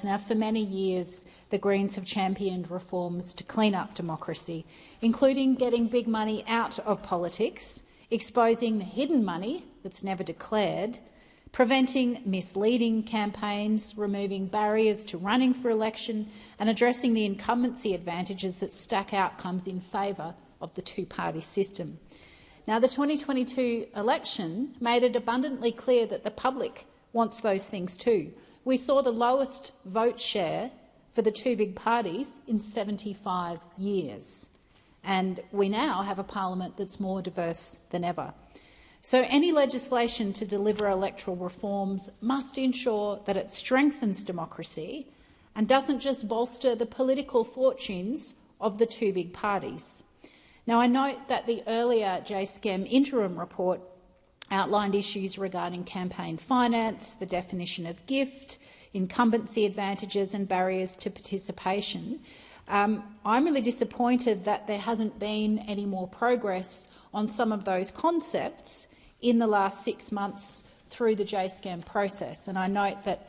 Now, for many years, the Greens have championed reforms to clean up democracy, including getting big money out of politics, exposing the hidden money that's never declared, preventing misleading campaigns, removing barriers to running for election, and addressing the incumbency advantages that stack outcomes in favour of the two-party system. Now, the 2022 election made it abundantly clear that the public wants those things too. We saw the lowest vote share for the two big parties in 75 years, and we now have a parliament that's more diverse than ever. So any legislation to deliver electoral reforms must ensure that it strengthens democracy and doesn't just bolster the political fortunes of the two big parties. Now, I note that the earlier JSCEM interim report outlined issues regarding campaign finance, the definition of gift, incumbency advantages and barriers to participation. I'm really disappointed that there hasn't been any more progress on some of those concepts in the last 6 months through the JSCEM process. And I note that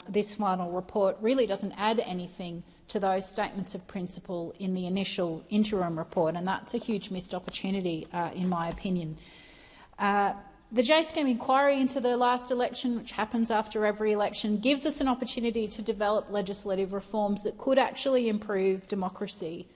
this final report really doesn't add anything to those statements of principle in the initial interim report, and that's a huge missed opportunity, in my opinion. The JSCEM inquiry into the last election, which happens after every election, gives us an opportunity to develop legislative reforms that could actually improve democracy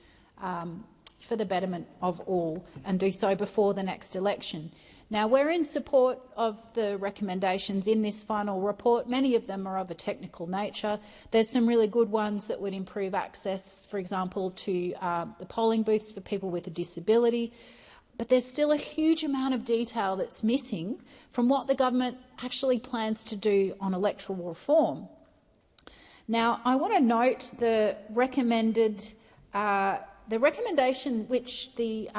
for the betterment of all, and do so before the next election. Now, we're in support of the recommendations in this final report. Many of them are of a technical nature. There's some really good ones that would improve access, for example, to the polling booths for people with a disability. But there's still a huge amount of detail that's missing from what the government actually plans to do on electoral reform. Now, I want to note the recommendation which the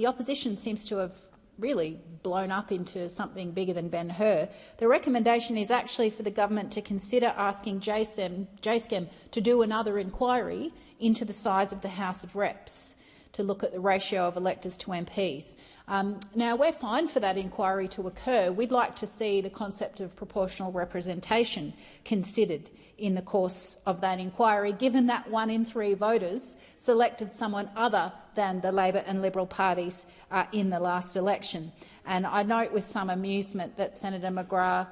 opposition seems to have really blown up into something bigger than Ben-Hur. The recommendation is actually for the government to consider asking JSCEM to do another inquiry into the size of the House of Reps, to look at the ratio of electors to MPs. Now, we're fine for that inquiry to occur. We'd like to see the concept of proportional representation considered in the course of that inquiry, given that 1 in 3 voters selected someone other than the Labor and Liberal parties in the last election. And I note with some amusement that Senator McGrath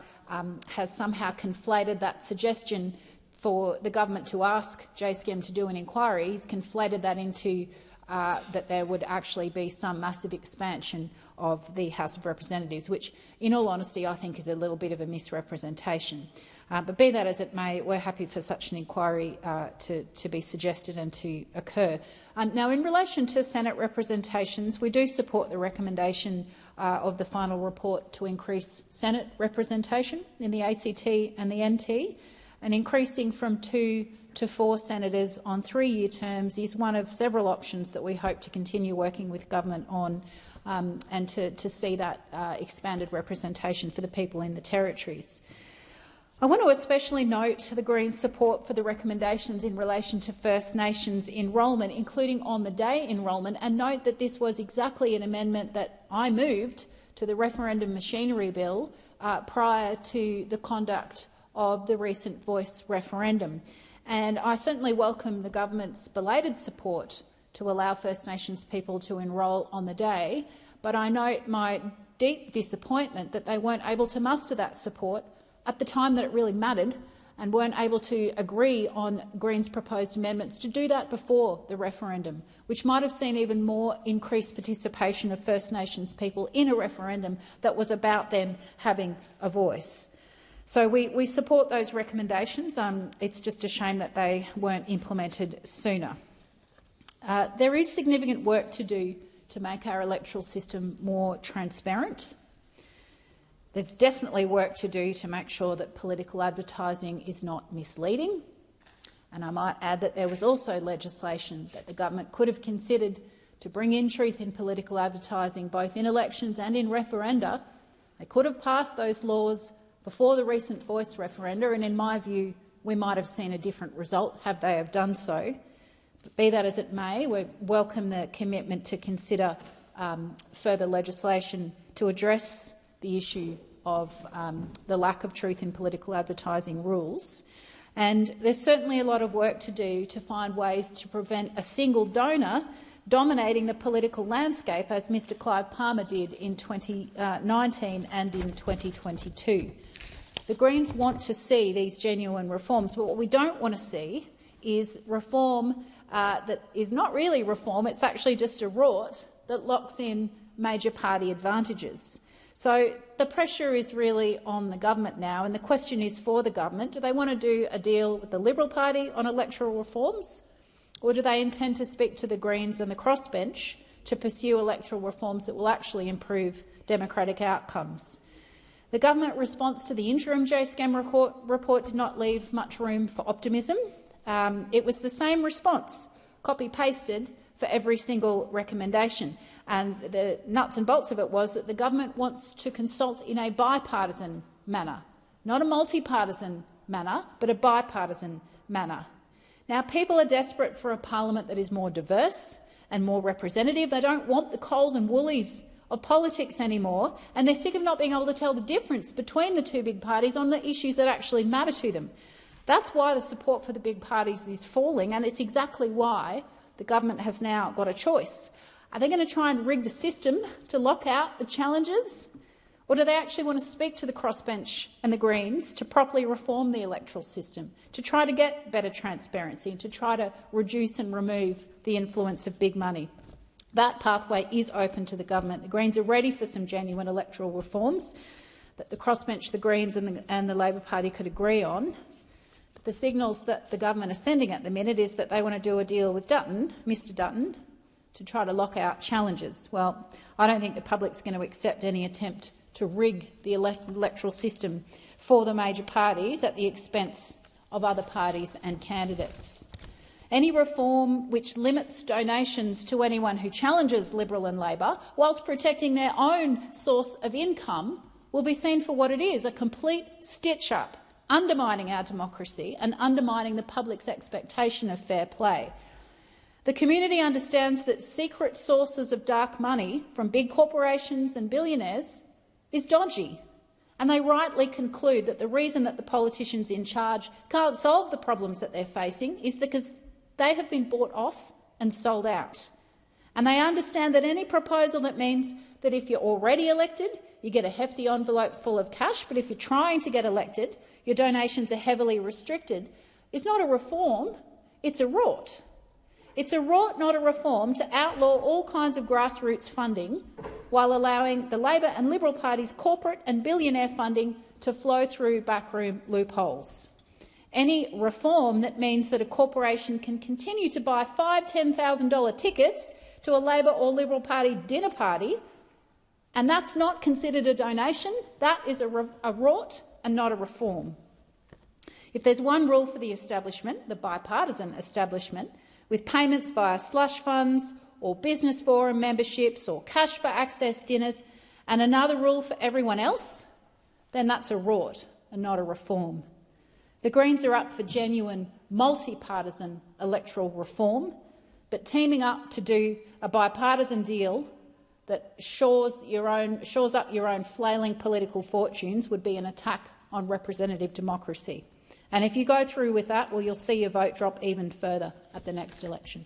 has somehow conflated that suggestion for the government to ask JSCEM to do an inquiry. He's conflated that into that there would actually be some massive expansion of the House of Representatives, which, in all honesty, I think is a little bit of a misrepresentation. But be that as it may, we're happy for such an inquiry to be suggested and to occur. Now, in relation to Senate representations, we do support the recommendation of the final report to increase Senate representation in the ACT and the NT, and increasing from 2 to 4 senators on 3-year terms is one of several options that we hope to continue working with government on, and to see that expanded representation for the people in the territories. I want to especially note the Greens' support for the recommendations in relation to First Nations enrolment, including on-the-day enrolment, and note that this was exactly an amendment that I moved to the referendum machinery bill prior to the conduct of the recent Voice referendum. And I certainly welcome the government's belated support to allow First Nations people to enrol on the day, but I note my deep disappointment that they weren't able to muster that support at the time that it really mattered, and weren't able to agree on Greens' proposed amendments to do that before the referendum, which might have seen even more increased participation of First Nations people in a referendum that was about them having a voice. So we support those recommendations. It's just a shame that they weren't implemented sooner. There is significant work to do to make our electoral system more transparent. There's definitely work to do to make sure that political advertising is not misleading. And I might add that there was also legislation that the government could have considered to bring in truth in political advertising, both in elections and in referenda. They could have passed those laws before the recent Voice referenda, and in my view, we might have seen a different result had they have done so. But be that as it may, we welcome the commitment to consider further legislation to address the issue of the lack of truth in political advertising rules. And there's certainly a lot of work to do to find ways to prevent a single donor dominating the political landscape, as Mr Clive Palmer did in 2019 and in 2022. The Greens want to see these genuine reforms, but what we don't want to see is reform that is not really reform, it's actually just a rort that locks in major party advantages. So the pressure is really on the government now, and the question is for the government, do they want to do a deal with the Liberal Party on electoral reforms, or do they intend to speak to the Greens and the crossbench to pursue electoral reforms that will actually improve democratic outcomes? The government response to the interim JSCEM report did not leave much room for optimism. It was the same response, copy-pasted for every single recommendation. And the nuts and bolts of it was that the government wants to consult in a bipartisan manner, not a multi-partisan manner, but a bipartisan manner. Now, people are desperate for a parliament that is more diverse and more representative. They don't want the Coles and Woolies of politics anymore, and they're sick of not being able to tell the difference between the two big parties on the issues that actually matter to them. That's why the support for the big parties is falling, and it's exactly why the government has now got a choice. Are they going to try and rig the system to lock out the challenges, or do they actually want to speak to the crossbench and the Greens to properly reform the electoral system, to try to get better transparency and to try to reduce and remove the influence of big money? That pathway is open to the government. The Greens are ready for some genuine electoral reforms that the crossbench, the Greens and the Labor Party could agree on. But the signals that the government is sending at the minute is that they want to do a deal with Dutton, Mr Dutton, to try to lock out challenges. Well, I don't think the public's going to accept any attempt to rig the electoral system for the major parties at the expense of other parties and candidates. Any reform which limits donations to anyone who challenges Liberal and Labor, whilst protecting their own source of income, will be seen for what it is, a complete stitch-up, undermining our democracy and undermining the public's expectation of fair play. The community understands that secret sources of dark money from big corporations and billionaires is dodgy, and they rightly conclude that the reason that the politicians in charge can't solve the problems that they're facing is because they have been bought off and sold out. And they understand that any proposal that means that if you're already elected, you get a hefty envelope full of cash, but if you're trying to get elected, your donations are heavily restricted, is not a reform, it's a rort. It's a rort, not a reform, to outlaw all kinds of grassroots funding while allowing the Labor and Liberal parties' corporate and billionaire funding to flow through backroom loopholes. Any reform that means that a corporation can continue to buy $5,000, $10,000 tickets to a Labor or Liberal Party dinner party, and that's not considered a donation, that is a rort and not a reform. If there's one rule for the establishment, the bipartisan establishment, with payments via slush funds or business forum memberships or cash for access dinners, and another rule for everyone else, then that's a rort and not a reform. The Greens are up for genuine multi-partisan electoral reform, but teaming up to do a bipartisan deal that shores up your own flailing political fortunes would be an attack on representative democracy. And if you go through with that, well, you'll see your vote drop even further at the next election.